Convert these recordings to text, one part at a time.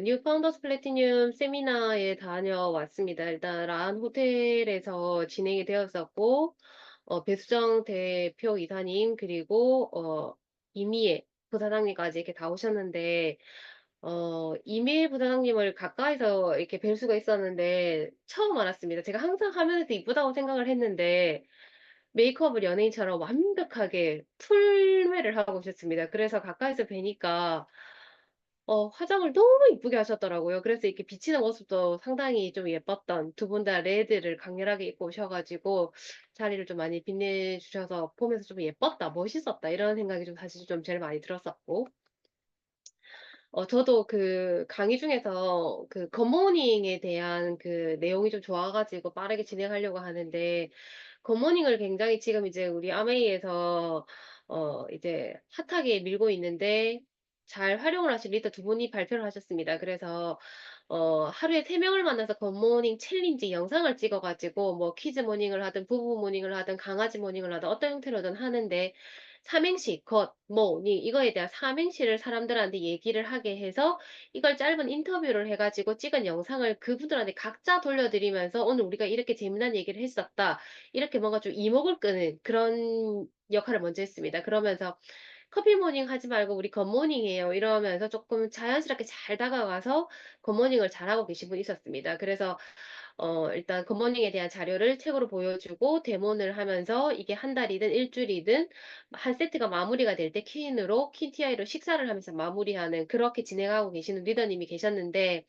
뉴 파운더스 플래티늄 세미나에 다녀왔습니다. 일단 란 호텔에서 진행이 되었었고, 배수정 대표 이사님, 그리고, 이미애 부사장님까지 이렇게 다 오셨는데, 이미애 부사장님을 가까이서 이렇게 뵐 수가 있었는데, 처음 알았습니다. 제가 항상 화면에서 이쁘다고 생각을 했는데, 메이크업을 연예인처럼 완벽하게 풀회를 하고 오셨습니다. 그래서 가까이서 뵈니까, 화장을 너무 이쁘게 하셨더라고요. 그래서 이렇게 비치는 모습도 상당히 좀 예뻤던 두 분 다 레드를 강렬하게 입고 오셔 가지고 자리를 좀 많이 빛내주셔서 보면서 좀 '예뻤다. 멋있었다.' 이런 생각이 좀 사실 좀 제일 많이 들었었고 저도 그 강의 중에서 그 굿모닝에 대한 그 내용이 좀 좋아 가지고 빠르게 진행하려고 하는데 굿모닝을 굉장히 지금 이제 우리 아메이에서 이제 핫하게 밀고 있는데 잘 활용을 하신 리더 두 분이 발표를 하셨습니다. 그래서 하루에 3 명을 만나서 굿모닝 챌린지 영상을 찍어 가지고 뭐 키즈 모닝을 하든 부부 모닝을 하든 강아지 모닝을 하든 어떤 형태로든 하는데 삼행시 굿 모닝 이거에 대한 삼행시를 사람들한테 얘기를 하게 해서 이걸 짧은 인터뷰를 해 가지고 찍은 영상을 그분들한테 각자 돌려드리면서 "오늘 우리가 이렇게 재미난 얘기를 했었다." 이렇게 뭔가 좀 이목을 끄는 그런 역할을 먼저 했습니다. 그러면서 "커피 모닝 하지 말고 우리 굿모닝해요." 이러면서 쪼끔 자연스럽게 잘 다가가서 굿모닝을 잘하고 계신 분이 있었습니다. 그래서 일단 굿모닝에 대한 자료를 책으로 보여주고 데모를 하면서 이게 한 달이든 일 주일이든 한 세트가 마무리가 될 때 퀸티아이로 식사를 하면서 마무리하는 그렇게 진행하고 계시는 리더님이 계셨는데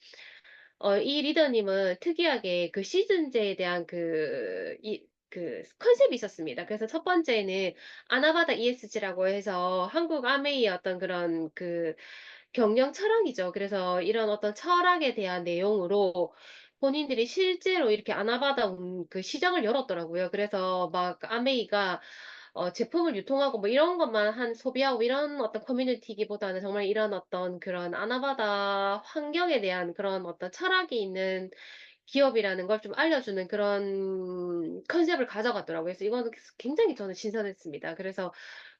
이 리더님은 특이하게 그 시즌제에 대한 그 컨셉이 있었습니다. 그래서 첫 번째는 아나바다 ESG라고 해서 한국 아메이의 어떤 그런 그 경영 철학이죠. 그래서 이런 어떤 철학에 대한 내용으로 본인들이 실제로 이렇게 아나바다 그 시장을 열었더라고요. 그래서 막 아메이가 제품을 유통하고 뭐 이런 것만 소비하고 이런 어떤 커뮤니티기보다는 정말 이런 어떤 그런 아나바다 환경에 대한 그런 어떤 철학이 있는 기업이라는 걸 좀 알려주는 그런 컨셉을 가져갔더라고요. 그래서 이거는 굉장히 저는 신선했습니다. 그래서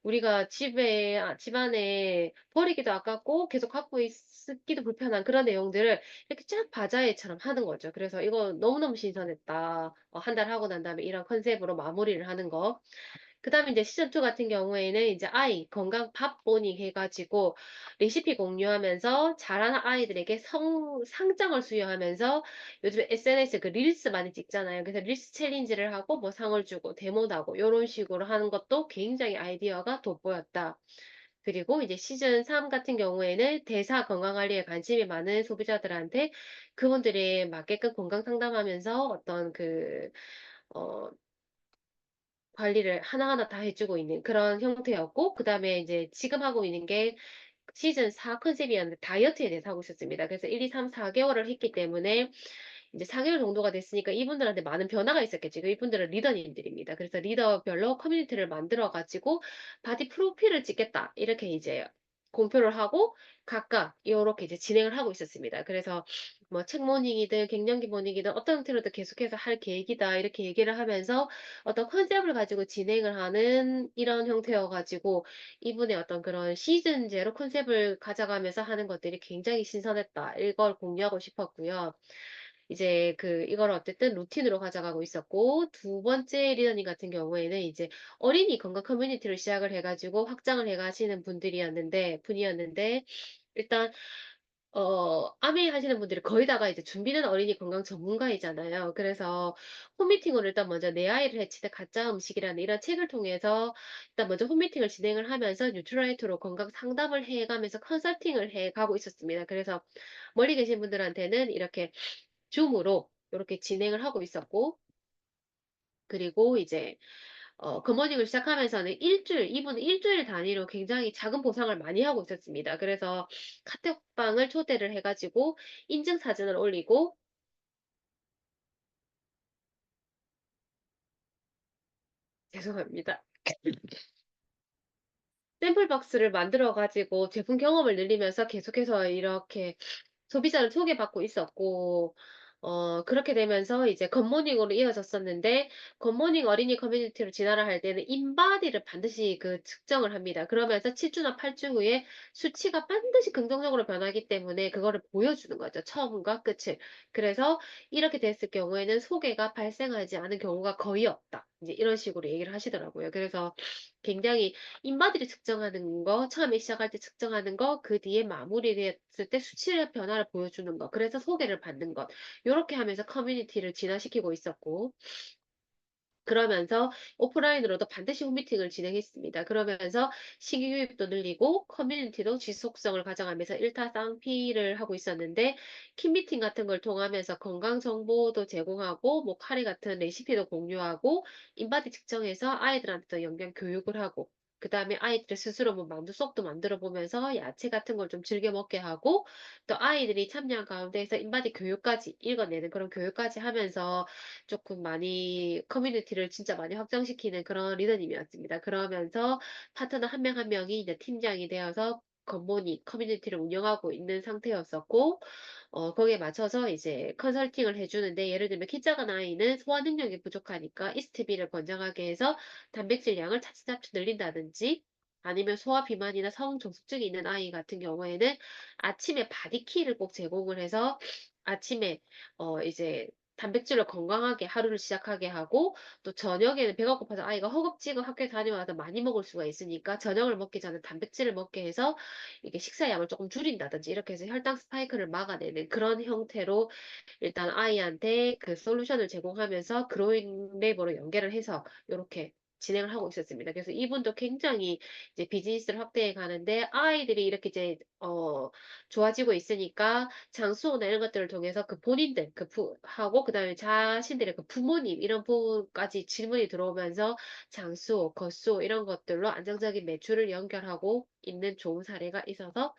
우리가 집안에 버리기도 아깝고 계속 갖고 있기도 불편한 그런 내용들을 이렇게 쫙 바자회처럼 하는 거죠. 그래서 이거 너무너무 신선했다. 한 달 하고 난 다음에 이런 컨셉으로 마무리를 하는 거. 그다음에 이제 시즌 2 같은 경우에는 이제 아이 건강 밥 모닝 해 가지고 레시피 공유하면서 잘하는 아이들에게 상장을 수여하면서 요즘에 SNS 그 릴스 많이 찍잖아요. 그래서 릴스 챌린지를 하고 뭐 상을 주고 데모도 하고 요런 식으로 하는 것도 굉장히 아이디어가 돋보였다. 그리고 이제 시즌 3 같은 경우에는 대사 건강 관리에 관심이 많은 소비자들한테 그분들에 맞게끔 건강 상담하면서 어떤 어 관리를 하나하나 다 해 주고 있는 그런 형태였고 그다음에 이제 지금 하고 있는 게 시즌 4 컨셉이었는데 다이어트에 대해서 하고 있었습니다. 그래서 1, 2, 3, 4 개월을 했기 때문에 이제 4 개월 정도가 됐으니까 이분들한테 많은 변화가 있었겠죠. 이분들은 리더님들입니다. 그래서 리더별로 커뮤니티를 만들어 가지고 바디 프로필을 찍겠다. 이렇게 이제 공표를 하고 각각 요렇게 이제 진행을 하고 있었습니다. 그래서 뭐 책 모닝이든 갱년기 모닝이든 어떤 형태로든 계속해서 할 계획이다. 이렇게 얘기를 하면서 어떤 컨셉을 가지고 진행을 하는 이런 형태여 가지고 이분의 어떤 그런 시즌제로 컨셉을 가져가면서 하는 것들이 굉장히 신선했다. 이걸 공유하고 싶었고요. 이제 이걸 어쨌든 루틴으로 가져가고 있었고 두 번째 리더님 같은 경우에는 이제 어린이 건강 커뮤니티를 시작을 해 가지고 확장을 해 가시는 분이었는데 일단 아메 하시는 분들이 거의 다가 이제 준비된 어린이 건강 전문가이잖아요. 그래서 홈미팅으로 일단 먼저 "내 아이를 해치는 가짜 음식이라는" 이런 책을 통해서 일단 먼저 홈미팅을 진행을 하면서 뉴트라이트로 건강 상담을 해 가면서 컨설팅을 해 가고 있었습니다. 그래서 멀리 계신 분들한테는 이렇게 줌으로 요렇게 진행을 하고 있었고 그리고 이제 굿모닝을 시작하면서는 이분은 일 주일 단위로 굉장히 작은 보상을 많이 하고 있었습니다. 그래서 카톡방을 초대를 해 가지고 인증 사진을 올리고 죄송합니다. 샘플 박스를 만들어 가지고 제품 경험을 늘리면서 계속해서 이렇게 소비자를 소개받고 있었고 그렇게 되면서 이제 굿모닝으로 이어졌었는데 굿모닝 어린이 커뮤니티로 진화를 할 때는 인바디를 반드시 측정을 합니다. 그러면서 7 주나 8주 후에 수치가 반드시 긍정적으로 변하기 때문에 그거를 보여주는 거죠, 처음과 끝을. 그래서 이렇게 됐을 경우에는 소개가 발생하지 않은 경우가 거의 없다. 이제 이런 식으로 얘기를 하시더라고요. 그래서 굉장히 인바디를 측정하는 거, 처음에 시작할 때 측정하는 거, 그 뒤에 마무리됐을 때 수치의 변화를 보여주는 거, 그래서 소개를 받는 것. 요렇게 하면서 커뮤니티를 진화시키고 있었고, 그러면서 오프라인으로도 반드시 홈미팅을 진행했습니다. 그러면서 신규 유입도 늘리고 커뮤니티도 지속성을 가져가면서 일타쌍피를 하고 있었는데, 킴미팅 같은 걸 통하면서 건강 정보도 제공하고 뭐 카레 같은 레시피도 공유하고 인바디 측정해서 아이들한테도 영양 교육을 하고, 그다음에 아이들이 스스로 뭐 만두속도 만들어 보면서 야채 같은 걸 좀 즐겨 먹게 하고, 또 아이들이 참여한 가운데에서 인바디 교육까지 읽어내는 그런 교육까지 하면서 조금 많이 커뮤니티를 진짜 많이 확장시키는 그런 리더님이었습니다. 그러면서 파트너 한 명 한 명이 이제 팀장이 되어서 굿모닝 커뮤니티를 운영하고 있는 상태였었고, 거기에 맞춰서 이제 컨설팅을 해 주는데, 예를 들면 키 작은 아이는 소화 능력이 부족하니까 이스트비를 권장하게 해서 단백질 양을 차츰차츰 늘린다든지, 아니면 소화 비만이나 성정수증이 있는 아이 같은 경우에는 아침에 바디키를 꼭 제공을 해서 아침에 이제 단백질로 건강하게 하루를 시작하게 하고, 또 저녁에는 배가 고파서 아이가 허겁지겁 학교에 다녀와서 많이 먹을 수가 있으니까 저녁을 먹기 전에 단백질을 먹게 해서 이게 식사 양을 조금 줄인다든지, 이렇게 해서 혈당 스파이크를 막아내는 그런 형태로 일단 아이한테 그 솔루션을 제공하면서 그로잉 레버로 연계를 해서 요렇게 진행을 하고 있었습니다. 그래서 이분도 굉장히 이제 비즈니스를 확대해 가는데, 아이들이 이렇게 이제 좋아지고 있으니까 장수호나 이런 것들을 통해서 그 본인들 하고 그다음에 자신들의 그 부모님 이런 부분까지 질문이 들어오면서 장수호, 겉수호 이런 것들로 안정적인 매출을 연결하고 있는 좋은 사례가 있어서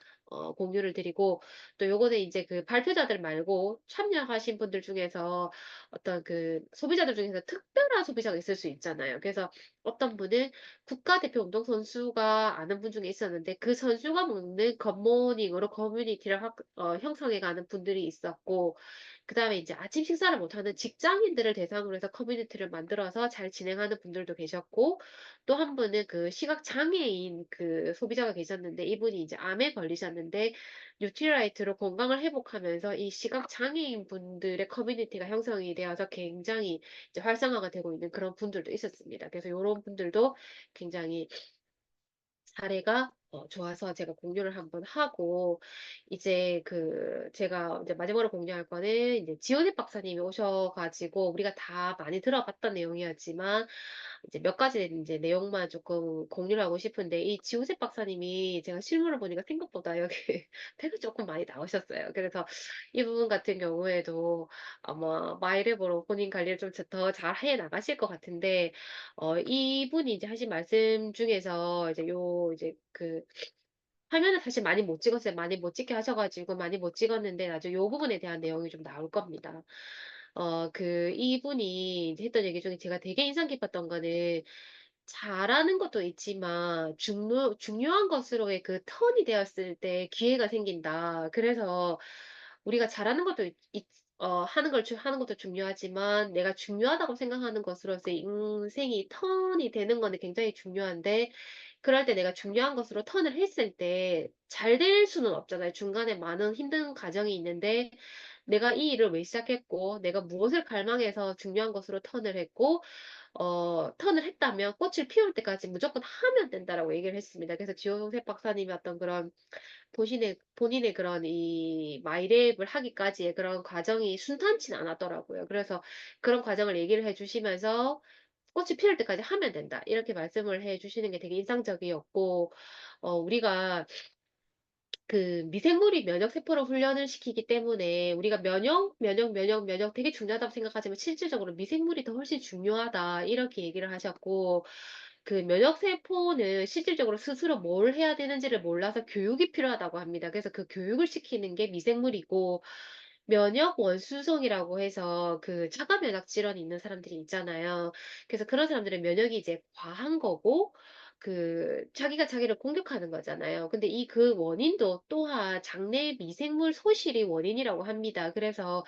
공유를 드리고, 또 요거는 이제 그 발표자들 말고 참여하신 분들 중에서 어떤 소비자들 중에서 특별한 소비자가 있을 수 있잖아요. 그래서 어떤 분은 국가대표 운동선수가 아는 분 중에 있었는데, 그 선수가 먹는 굿모닝으로 커뮤니티를 형성해 가는 분들이 있었고, 그다음에 이제 아침 식사를 못하는 직장인들을 대상으로 해서 커뮤니티를 만들어서 잘 진행하는 분들도 계셨고, 또 한 분은 시각 장애인 소비자가 계셨는데, 이분이 이제 암에 걸리셨는데 뉴트리라이트로 건강을 회복하면서 이 시각 장애인 분들의 커뮤니티가 형성이 되어서 굉장히 이제 활성화가 되고 있는 그런 분들도 있었습니다. 그래서 요런 분들도 굉장히 사례가 좋아서 제가 공유를 한번 하고, 이제 제가 이제 마지막으로 공유할 거는 이제 지원익 박사님이 오셔 가지고 우리가 다 많이 들어봤던 내용이었지만 이제 몇 가지 이제 내용만 조금 공유를 하고 싶은데, 이 지우셉 박사님이 제가 실물을 보니까 생각보다 여기 팩이 조금 많이 나오셨어요. 그래서 이 부분 같은 경우에도 아마 마이랩으로 본인 관리를 좀 더 잘 해 나가실 것 같은데, 이분이 이제 하신 말씀 중에서 이제 이제 화면을 사실 많이 못 찍었어요. 많이 못 찍게 하셔 가지고 많이 못 찍었는데 나중에 요 부분에 대한 내용이 좀 나올 겁니다. 이분이 이제 했던 얘기 중에 제가 되게 인상 깊었던 거는, 잘하는 것도 있지만 중요한 것으로의 턴이 되었을 때 기회가 생긴다. 그래서 우리가 잘하는 것도 하는 것도 중요하지만 내가 중요하다고 생각하는 것으로서의 인생이 턴이 되는 거는 굉장히 중요한데, 그럴 때 내가 중요한 것으로 턴을 했을 때 잘 될 수는 없잖아요. 중간에 많은 힘든 과정이 있는데, 내가 이 일을 왜 시작했고 내가 무엇을 갈망해서 중요한 것으로 턴을 했고, 턴을 했다면 꽃을 피울 때까지 무조건 하면 된다라고 얘기를 했습니다. 그래서 지호동셉 박사님이 어떤 그런 본인의 그런 이 마이랩을 하기까지의 그런 과정이 순탄치는 않았더라고요. 그래서 그런 과정을 얘기를 해 주시면서 "꽃이 피울 때까지 하면 된다." 이렇게 말씀을 해 주시는 게 되게 인상적이었고, 우리가 미생물이 면역 세포를 훈련을 시키기 때문에 우리가 면역 되게 중요하다고 생각하지만 실질적으로 "미생물이 더 훨씬 중요하다." 이렇게 얘기를 하셨고, 면역 세포는 실질적으로 스스로 뭘 해야 되는지를 몰라서 교육이 필요하다고 합니다. 그래서 그 교육을 시키는 게 미생물이고, 면역 원수성이라고 해서 자가 면역 질환이 있는 사람들이 있잖아요. 그래서 그런 사람들은 면역이 이제 과한 거고, 자기가 자기를 공격하는 거잖아요. 근데 원인도 또한 장내 미생물 소실이 원인이라고 합니다. 그래서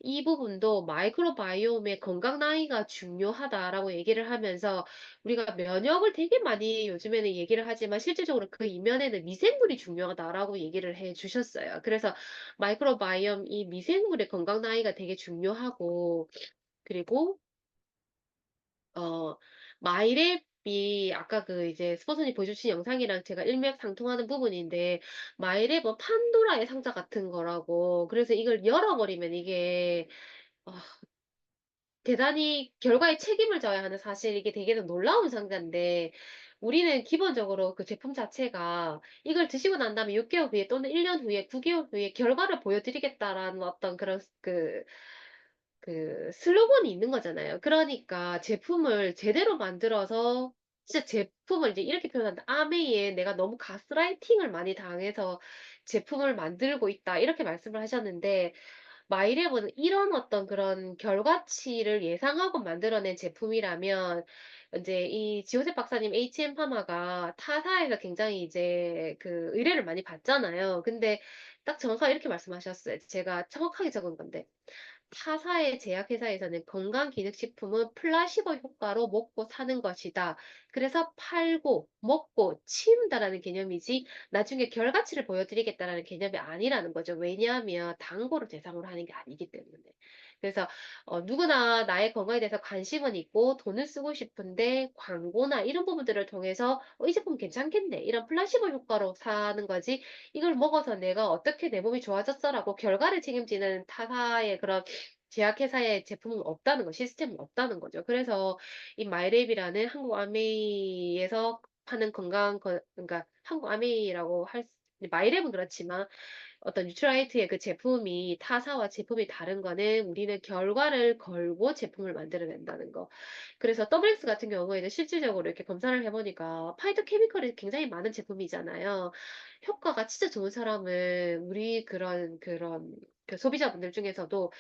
이 부분도 마이크로바이옴의 건강 나이가 중요하다라고 얘기를 하면서 우리가 면역을 되게 많이 요즘에는 얘기를 하지만 실질적으로 그 이면에는 미생물이 중요하다라고 얘기를 해 주셨어요. 그래서 마이크로바이옴 이 미생물의 건강 나이가 되게 중요하고 그리고 어 마이랩이 아까 그 이제 스폰서님 보여주신 영상이랑 제가 일맥상통하는 부분인데 마이랩은 판도라의 상자 같은 거라고 그래서 이걸 열어버리면 이게 어 대단히 결과에 책임을 져야 하는 사실 이게 되게 놀라운 상자인데 우리는 기본적으로 그 제품 자체가 이걸 드시고 난 다음에 6개월 후에 또는 1년 후에 9개월 후에 결과를 보여드리겠다라는 어떤 그런 그 슬로건이 있는 거잖아요. 그러니까 제품을 제대로 만들어서 진짜 제품을 이제 이렇게 표현한다. "아메이에 내가 너무 가스라이팅을 많이 당해서 제품을 만들고 있다." 이렇게 말씀을 하셨는데 마이랩은 이런 어떤 그런 결과치를 예상하고 만들어낸 제품이라면 인제 이 지호셉 박사님 HM 파마가 타사에서 굉장히 이제 그 의뢰를 많이 받잖아요. 근데 딱 정확하게 이렇게 말씀하셨어요. 제가 정확하게 적은 건데. 타사의 제약회사에서는 건강기능식품은 플라시보 효과로 먹고 사는 것이다. 그래서 팔고 먹고 치운다라는 개념이지 나중에 결과치를 보여드리겠다라는 개념이 아니라는 거죠. 왜냐하면 광고를 대상으로 하는 게 아니기 때문에. 그래서 누구나 나의 건강에 대해서 관심은 있고 돈을 쓰고 싶은데 광고나 이런 부분들을 통해서 '이 제품 괜찮겠네.' 이런 플라시보 효과로 사는 거지 '이걸 먹어서 내가 어떻게 내 몸이 좋아졌어.'라고 결과를 책임지는 타사의 그런 제약회사의 제품은 없다는 거 시스템은 없다는 거죠. 그래서 이 마이랩이라는 한국 아메이에서 파는 건강 그러니까 한국 아메이라고 할 수 마이랩은 그렇지만 어떤 뉴트라이트의 그 제품이 타사와 제품이 다른 거는 우리는 결과를 걸고 제품을 만들어낸다는 거. 그래서 더블엑스 같은 경우에는 실질적으로 이렇게 검사를 해 보니까 파이토케미컬이 굉장히 많은 제품이잖아요. 효과가 진짜 좋은 사람은 우리 그런 그 소비자분들 중에서도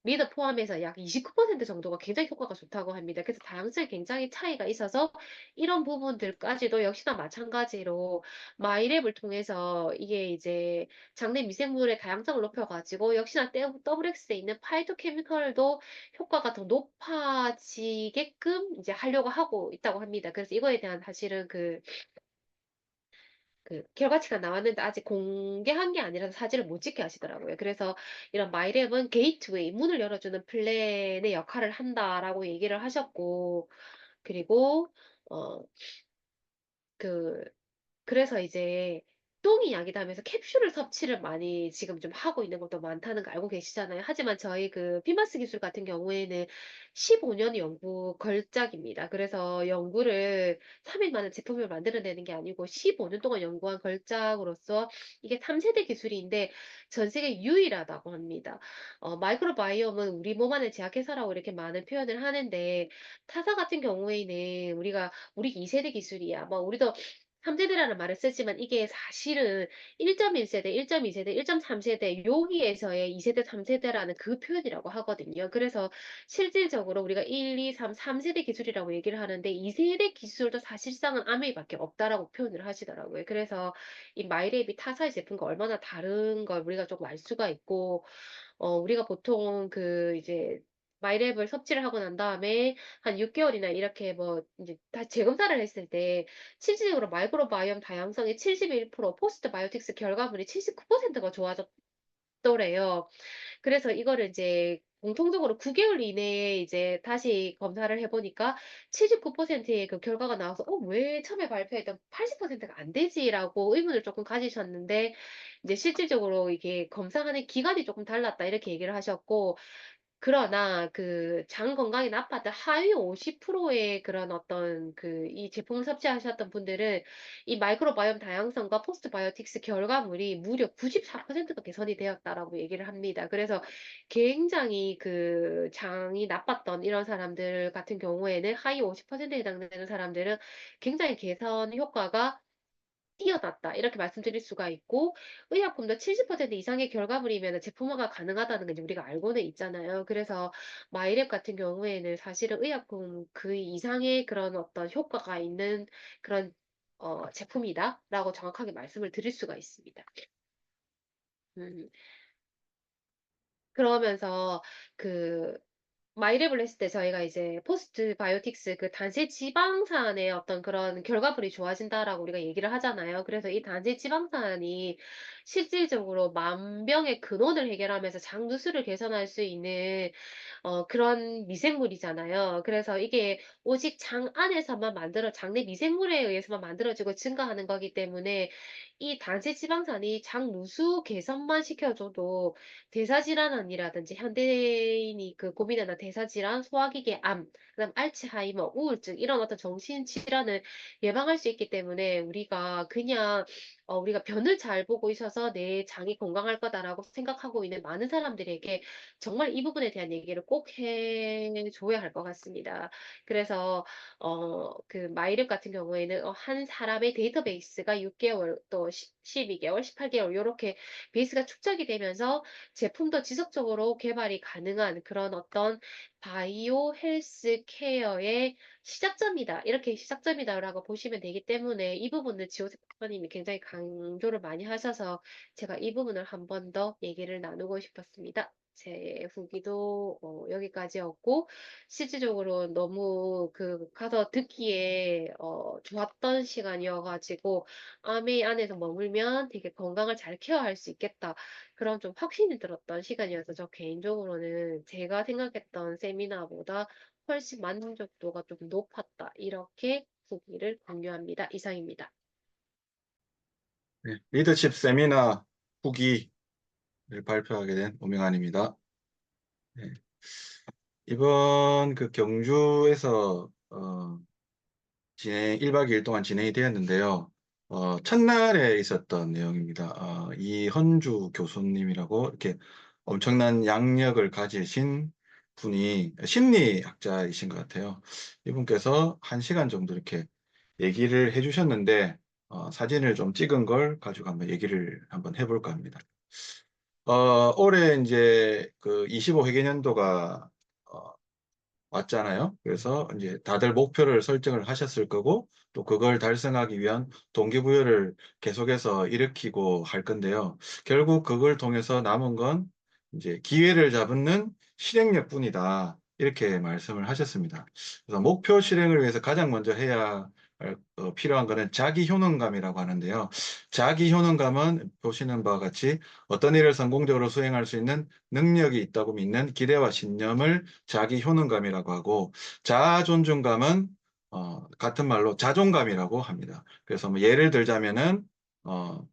미드 포함해서 약 29% 정도가 굉장히 효과가 좋다고 합니다. 그래서 다양성이 굉장히 차이가 있어서 이런 부분들까지도 역시나 마찬가지로 마이랩을 통해서 이게 이제 장내 미생물의 다양성을 높여 가지고 역시나 더블엑스에 있는 파이토케미컬도 효과가 더 높아지게끔 이제 하려고 하고 있다고 합니다. 그래서 이거에 대한 사실은 그 결과치가 나왔는데 아직 공개한 게 아니라서 사진을 못 찍게 하시더라고요. 그래서 이런 마이랩은 게이트웨이 문을 열어주는 플랜의 역할을 한다라고 얘기를 하셨고 그리고 어그 그래서 이제 똥이 약이다 하면서 캡슐을 섭취를 많이 지금 좀 하고 있는 것도 많다는 거 알고 계시잖아요. 하지만 저희 그 피마스 기술 같은 경우에는 15년 연구 걸작입니다. 그래서 연구를 3일 만에 제품을 만들어내는 게 아니고 15년 동안 연구한 걸작으로서 이게 3세대 기술인데 전 세계 유일하다고 합니다. 마이크로바이옴은 우리 몸 안의 제약회사라고 이렇게 많은 표현을 하는데 타사 같은 경우에는 우리 2세대 기술이야. 뭐 우리도 3세대라는 말을 쓰지만 이게 사실은 1.1세대, 1.2세대, 1.3세대 여기에서의 2세대, 3세대라는 그 표현이라고 하거든요. 그래서 실질적으로 우리가 1, 2, 3, 3세대 기술이라고 얘기를 하는데 2세대 기술도 사실상은 아메이밖에 없다라고 표현을 하시더라고요. 그래서 이 마이랩이 타사의 제품과 얼마나 다른 걸 우리가 조금 알 수가 있고 우리가 보통 그 이제 마이랩을 섭취를 하고 난 다음에 한 6개월이나 이렇게 뭐 인제 다 재검사를 했을 때 실질적으로 마이크로바이옴 다양성이 71% 포스트 바이오틱스 결과물이 79%가 좋아졌더래요. 그래서 이거를 이제 공통적으로 9개월 이내에 이제 다시 검사를 해 보니까 79%의 그 결과가 나와서 '어 왜 처음에 발표했던 80%가 안 되지?'라고 의문을 쪼끔 가지셨는데 이제 실질적으로 이게 검사하는 기간이 쪼끔 달랐다 이렇게 얘기를 하셨고 그러나 그 장 건강이 나빴던 하위 50%의 그런 어떤 그 이 제품을 섭취하셨던 분들은 이 마이크로바이옴 다양성과 포스트바이오틱스 결과물이 무려 94%가 개선이 되었다라고 얘기를 합니다. 그래서 굉장히 그 장이 나빴던 이런 사람들 같은 경우에는 하위 50%에 해당되는 사람들은 굉장히 개선 효과가 뛰어났다. 이렇게 말씀드릴 수가 있고 의약품도 70% 이상의 결과물이면은 제품화가 가능하다는 건 이제 우리가 알고는 있잖아요. 그래서 마이랩 같은 경우에는 사실은 의약품 그 이상의 그런 어떤 효과가 있는 그런 제품이다라고 정확하게 말씀을 드릴 수가 있습니다. 음. 그러면서 그 마이랩을 했을 때 저희가 이제 포스트 바이오틱스 그 단체 지방산의 어떤 그런 결과물이 좋아진다라고 우리가 얘기를 하잖아요. 그래서 이 단체 지방산이 실질적으로 만병의 근원을 해결하면서 장누수를 개선할 수 있는 그런 미생물이잖아요. 그래서 이게 오직 장 안에서만 장내 미생물에 의해서만 만들어지고 증가하는 거기 때문에 이 단체 지방산이 장 누수 개선만 시켜줘도 대사질환이라든지 현대인이 그 고민하는 대사질환, 소화기계 암, 그다음 알츠하이머, 우울증 이런 어떤 정신 질환을 예방할 수 있기 때문에 우리가 변을 잘 보고 있어서 '내 장이 건강할 거다.'라고 생각하고 있는 많은 사람들에게 정말 이 부분에 대한 얘기를 꼭 해 줘야 할 것 같습니다. 그래서 그 마이랩 같은 경우에는 한 사람의 데이터베이스가 6 개월 또 12 개월, 18 개월 요렇게 베이스가 축적이 되면서 제품도 지속적으로 개발이 가능한 그런 어떤 바이오 헬스 케어의 시작점이다. 이렇게 시작점이다라고 보시면 되기 때문에 이 부분을 지호세 박사님이 굉장히 강조를 많이 하셔서 제가 이 부분을 한 번 더 얘기를 나누고 싶었습니다. 제 후기도 여기까지였고 실질적으로 너무 가서 듣기에 좋았던 시간이어 가지고 '아메이 안에서 머물면 되게 건강을 잘 케어할 수 있겠다.' 그런 좀 확신이 들었던 시간이어서 저 개인적으로는 제가 생각했던 세미나보다 훨씬 만족도가 좀 높았다. 이렇게 후기를 공유합니다. 이상입니다. 네, 리더십 세미나 후기를 발표하게 된 오명환입니다. 네, 이번 그 경주에서 1박 2일 동안 진행이 되었는데요. 첫날에 있었던 내용입니다. 이헌주 교수님이라고 이렇게 엄청난 양력을 가지신 분이 심리학자이신 것 같아요. 이분께서 1시간 정도 이렇게 얘기를 해주셨는데, 사진을 좀 찍은 걸 가지고 한번 얘기를 한번 해볼까 합니다. 올해 이제 그 25회계년도가 왔잖아요. 그래서 이제 다들 목표를 설정을 하셨을 거고, 또 그걸 달성하기 위한 동기부여를 계속해서 일으키고 할 건데요. 결국 그걸 통해서 남은 건 이제 기회를 잡는 실행력뿐이다. 이렇게 말씀을 하셨습니다. 그래서 목표 실행을 위해서 가장 먼저 필요한 거는 자기 효능감이라고 하는데요. 자기 효능감은 보시는 바와 같이 어떤 일을 성공적으로 수행할 수 있는 능력이 있다고 믿는 기대와 신념을 자기 효능감이라고 하고, 자아 존중감은 같은 말로 자존감이라고 합니다. 그래서 뭐 예를 들자면은 어,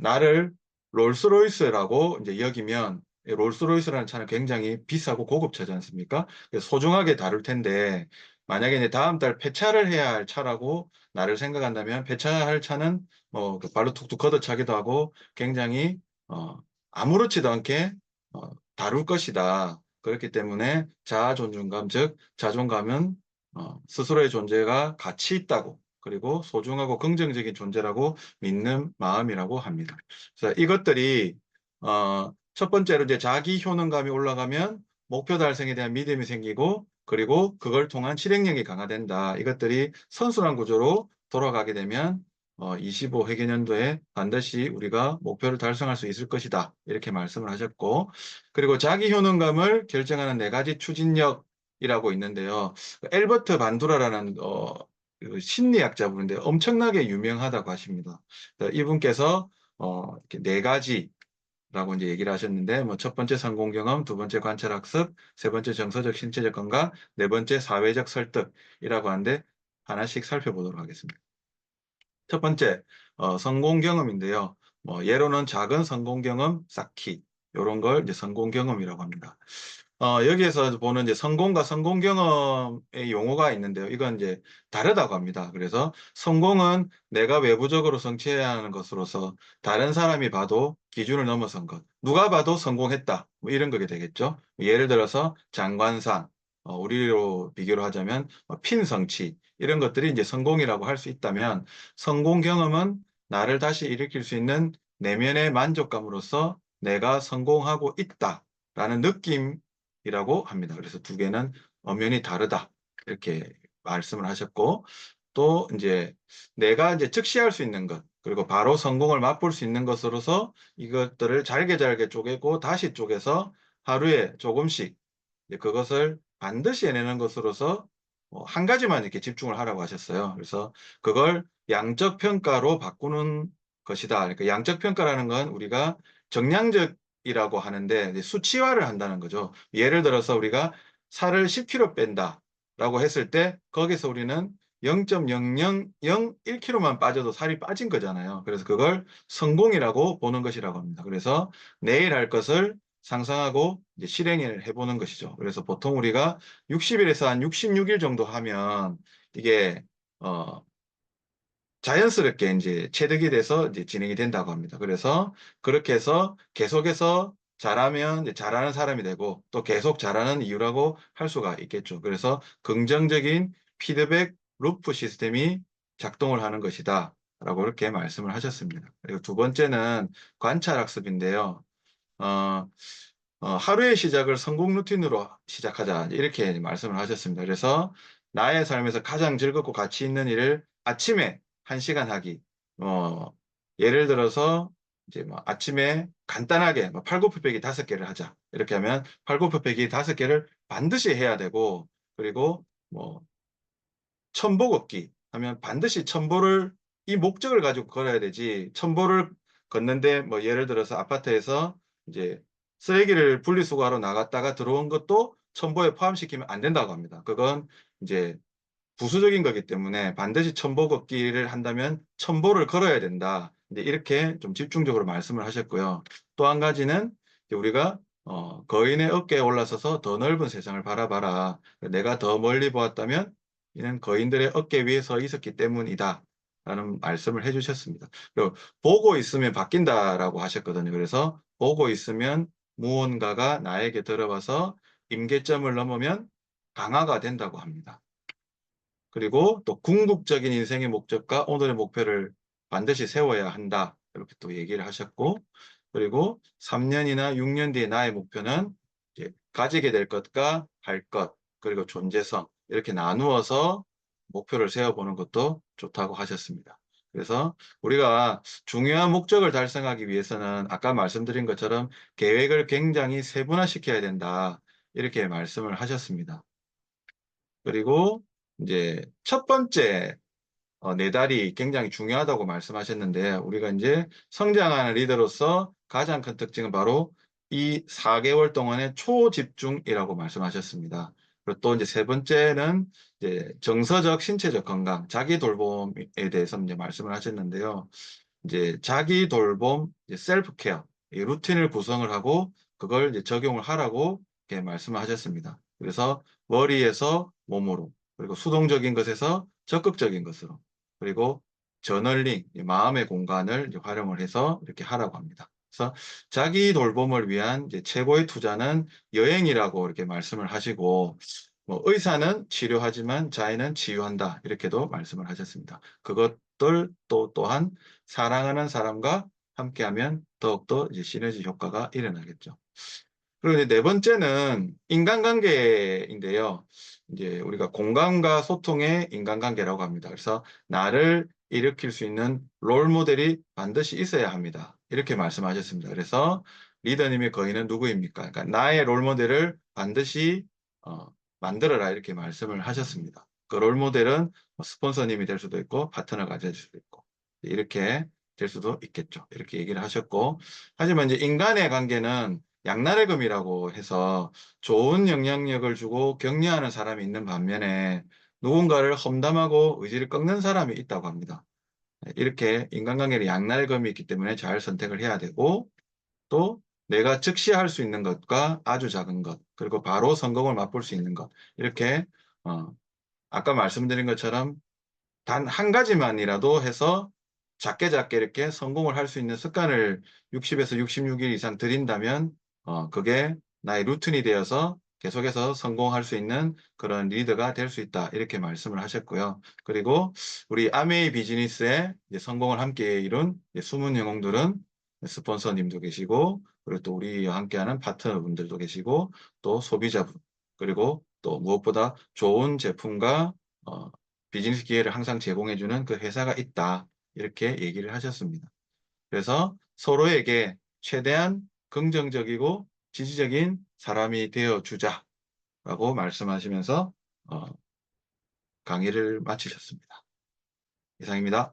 나를 롤스로이스라고 이제 여기면, 이 롤스로이스라는 차는 굉장히 비싸고 고급차지 않습니까? 그래서 소중하게 다룰 텐데, 만약에 이제 다음 달 폐차를 해야 할 차라고 나를 생각한다면, 폐차할 차는 뭐그 발로 툭툭 걷어차기도 하고 굉장히 아무렇지도 않게 다룰 것이다. 그렇기 때문에 자아 존중감, 즉 자존감은 스스로의 존재가 가치 있다고, 그리고 소중하고 긍정적인 존재라고 믿는 마음이라고 합니다. 그래서 이것들이 첫 번째로 이제 자기 효능감이 올라가면 목표 달성에 대한 믿음이 생기고, 그리고 그걸 통한 실행력이 강화된다. 이것들이 선순환 구조로 돌아가게 되면 25회계년도에 반드시 우리가 목표를 달성할 수 있을 것이다. 이렇게 말씀을 하셨고, 그리고 자기 효능감을 결정하는 4가지 추진력이라고 있는데요. 엘버트 반두라라는 그 심리학자분인데 엄청나게 유명하다고 하십니다. 이분께서 이렇게 4가지라고 이제 얘기를 하셨는데, 뭐 첫 번째 성공 경험, 두 번째 관찰 학습, 세 번째 정서적 신체적 건강, 네 번째 사회적 설득이라고 하는데 하나씩 살펴보도록 하겠습니다. 첫 번째, 성공 경험인데요. 뭐 예로는 작은 성공 경험 쌓기, 이런 걸 이제 성공 경험이라고 합니다. 여기에서 보는 이제 성공과 성공 경험의 용어가 있는데요. 이건 이제 다르다고 합니다. 그래서 성공은 내가 외부적으로 성취해야 하는 것으로서 다른 사람이 봐도 기준을 넘어선 것. 누가 봐도 성공했다. 뭐 이런 거게 되겠죠. 예를 들어서 장관상, 우리로 비교를 하자면 핀 성취, 이런 것들이 이제 성공이라고 할 수 있다면, 성공 경험은 나를 다시 일으킬 수 있는 내면의 만족감으로서 내가 성공하고 있다라는 느낌이라고 합니다. 그래서 두 개는 엄연히 다르다. 이렇게 말씀을 하셨고, 또 이제 내가 이제 즉시할 수 있는 것, 그리고 바로 성공을 맛볼 수 있는 것으로서 이것들을 잘게 잘게 쪼개고 다시 쪼개서 하루에 조금씩 그것을 반드시 해내는 것으로서 한 가지만 이렇게 집중을 하라고 하셨어요. 그래서 그걸 양적 평가로 바꾸는 것이다. 그러니까 양적 평가라는 건 우리가 정량적이라고 하는데 이제 수치화를 한다는 거죠. 예를 들어서 우리가 살을 10kg 뺀다라고 했을 때 거기서 우리는 0.0001kg만 빠져도 살이 빠진 거잖아요. 그래서 그걸 성공이라고 보는 것이라고 합니다. 그래서 내일 할 것을 상상하고 이제 실행을 해보는 것이죠. 그래서 보통 우리가 60일에서 한 66일 정도 하면 이게 자연스럽게 이제 체득이 돼서 이제 진행이 된다고 합니다. 그래서 그렇게 해서 계속해서 잘하면 이제 잘하는 사람이 되고 또 계속 잘하는 이유라고 할 수가 있겠죠. 그래서 긍정적인 피드백 루프 시스템이 작동을 하는 것이다. 라고 이렇게 말씀을 하셨습니다. 그리고 두 번째는 관찰 학습인데요. 어, 하루의 시작을 성공 루틴으로 시작하자. 이렇게 말씀을 하셨습니다. 그래서 나의 삶에서 가장 즐겁고 가치 있는 일을 아침에 1시간 하기. 어, 예를 들어서 이제 뭐 아침에 간단하게 뭐 팔굽혀펴기 5개를 하자. 이렇게 하면 팔굽혀펴기 5개를 반드시 해야 되고, 그리고 뭐 천보 걷기 하면 반드시 천보를 이 목적을 가지고 걸어야 되지. 천보를 걷는데 뭐 예를 들어서 아파트에서 이제 쓰레기를 분리수거하러 나갔다가 들어온 것도 천보에 포함시키면 안 된다고 합니다. 그건 이제 부수적인 거기 때문에 반드시 천보 걷기를 한다면 천보를 걸어야 된다. 이제 이렇게 좀 집중적으로 말씀을 하셨고요. 또 한 가지는 이제 우리가 거인의 어깨에 올라서서 더 넓은 세상을 바라봐라. 내가 더 멀리 보았다면 이는 거인들의 어깨 위에 서 있었기 때문이다. 라는 말씀을 해주셨습니다. 그리고 보고 있으면 바뀐다라고 하셨거든요. 그래서 보고 있으면 무언가가 나에게 들어와서 임계점을 넘으면 강화가 된다고 합니다. 그리고 또 궁극적인 인생의 목적과 오늘의 목표를 반드시 세워야 한다. 이렇게 또 얘기를 하셨고, 그리고 3년이나 6년 뒤에 나의 목표는 이제 가지게 될 것과 할 것, 그리고 존재성, 이렇게 나누어서 목표를 세워보는 것도 좋다고 하셨습니다. 그래서 우리가 중요한 목적을 달성하기 위해서는 아까 말씀드린 것처럼 계획을 굉장히 세분화시켜야 된다. 이렇게 말씀을 하셨습니다. 그리고 이제 첫 번째 네 달이 굉장히 중요하다고 말씀하셨는데 우리가 이제 성장하는 리더로서 가장 큰 특징은 바로 이 4개월 동안의 초집중이라고 말씀하셨습니다. 그리고 또 이제 세 번째는 이제 정서적, 신체적 건강, 자기 돌봄에 대해서 이제 말씀을 하셨는데요. 이제 자기 돌봄, 이제 셀프 케어, 이 루틴을 구성을 하고 그걸 이제 적용을 하라고 이렇게 말씀을 하셨습니다. 그래서 머리에서 몸으로, 그리고 수동적인 것에서 적극적인 것으로, 그리고 저널링, 마음의 공간을 이제 활용을 해서 이렇게 하라고 합니다. 그래서 자기 돌봄을 위한 이제 최고의 투자는 여행이라고 이렇게 말씀을 하시고, 뭐 의사는 치료하지만 자인은 치유한다 이렇게도 말씀을 하셨습니다. 그것들 또한 사랑하는 사람과 함께하면 더욱더 이제 시너지 효과가 일어나겠죠. 그리고 이제 네 번째는 인간관계인데요. 이제 우리가 공감과 소통의 인간관계라고 합니다. 그래서 나를 일으킬 수 있는 롤 모델이 반드시 있어야 합니다. 이렇게 말씀하셨습니다. 그래서 리더님의 거인은 누구입니까? 그러니까 나의 롤 모델을 반드시 어, 만들어라 이렇게 말씀을 하셨습니다. 그 롤 모델은 뭐 스폰서님이 될 수도 있고 파트너가 될 수도 있고 이렇게 될 수도 있겠죠. 이렇게 얘기를 하셨고 하지만 이제 인간의 관계는 양날의 검이라고 해서 좋은 영향력을 주고 격려하는 사람이 있는 반면에 누군가를 험담하고 의지를 꺾는 사람이 있다고 합니다. 이렇게 인간관계는 양날의 검이 있기 때문에 잘 선택을 해야 되고 또 내가 즉시 할 수 있는 것과 아주 작은 것 그리고 바로 성공을 맛볼 수 있는 것 이렇게 어, 아까 말씀드린 것처럼 단 한 가지만이라도 해서 작게 작게 이렇게 성공을 할 수 있는 습관을 60에서 66일 이상 들인다면 그게 나의 루틴이 되어서 계속해서 성공할 수 있는 그런 리더가 될 수 있다. 이렇게 말씀을 하셨고요. 그리고 우리 아메이 비즈니스의 이제 성공을 함께 이룬 숨은 영웅들은 스폰서님도 계시고 그리고 또 우리와 함께하는 파트너분들도 계시고 또 소비자분 그리고 또 무엇보다 좋은 제품과 어, 비즈니스 기회를 항상 제공해주는 그 회사가 있다. 이렇게 얘기를 하셨습니다. 그래서 서로에게 최대한 긍정적이고 지지적인 사람이 되어 주자라고 말씀하시면서 어, 강의를 마치셨습니다. 이상입니다.